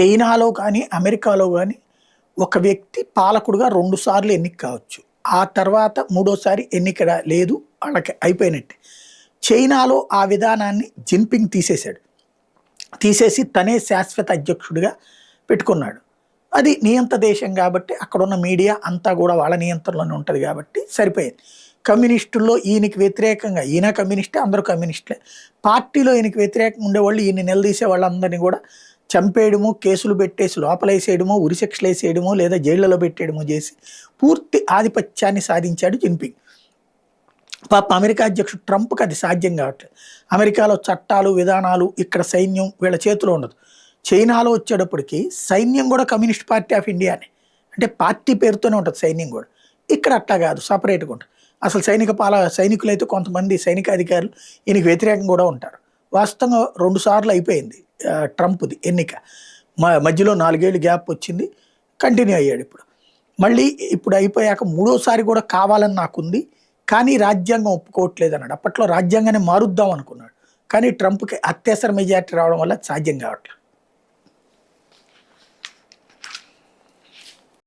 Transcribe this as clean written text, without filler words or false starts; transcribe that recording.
చైనాలో కానీ అమెరికాలో కానీ ఒక వ్యక్తి పాలకుడుగా 2 సార్లు ఎన్నిక కావచ్చు. ఆ తర్వాత మూడోసారి ఎన్నిక లేదు, వాళ్ళకి అయిపోయినట్టే. చైనాలో ఆ విధానాన్ని జిన్పింగ్ తీసేశాడు. తీసేసి తనే శాశ్వత అధ్యక్షుడిగా పెట్టుకున్నాడు. అది నియంత దేశం కాబట్టి అక్కడున్న మీడియా అంతా కూడా వాళ్ళ నియంత్రణలోనే ఉంటుంది కాబట్టి సరిపోయింది. కమ్యూనిస్టుల్లో ఈయనకి వ్యతిరేకంగా, ఈయన కమ్యూనిస్టే, అందరూ కమ్యూనిస్టులే. పార్టీలో ఈయనకి వ్యతిరేకంగా ఉండేవాళ్ళు, ఈయన నిలదీసే వాళ్ళందరినీ కూడా చంపేయడము, కేసులు పెట్టేసి లోపలేసేయడము, ఉరిశిక్షలు వేసేయడము, లేదా జైళ్లలో పెట్టేయడము చేసి పూర్తి ఆధిపత్యాన్ని సాధించాడు జిన్పింగ్. పాప అమెరికా అధ్యక్షుడు ట్రంప్కి అది సాధ్యం కావట్లేదు. అమెరికాలో చట్టాలు, విధానాలు, ఇక్కడ సైన్యం వీళ్ళ చేతిలో ఉండదు. చైనాలో వచ్చేటప్పటికి సైన్యం కూడా కమ్యూనిస్ట్ పార్టీ ఆఫ్ ఇండియానే, అంటే పార్టీ పేరుతోనే ఉంటుంది సైన్యం కూడా. ఇక్కడ అట్లా కాదు, సపరేట్గా ఉంటుంది. అసలు సైనికులు అయితే కొంతమంది సైనికాధికారులు ఈయనకి వ్యతిరేకంగా కూడా ఉంటారు. వాస్తవంగా 2 సార్లు అయిపోయింది ట్రంప్ది ఎన్నిక. మధ్యలో 4 ఏళ్ళు గ్యాప్ వచ్చింది, కంటిన్యూ అయ్యాడు. మళ్ళీ ఇప్పుడు అయిపోయాక మూడోసారి కూడా కావాలని నాకుంది, కానీ రాజ్యాంగం ఒప్పుకోవట్లేదు అన్నాడు. అప్పట్లో రాజ్యాంగాన్ని మారుద్దాం అనుకున్నాడు, కానీ ట్రంప్కి అత్యవసర మెజార్టీ రావడం వల్ల సాధ్యం కావట్లేదు.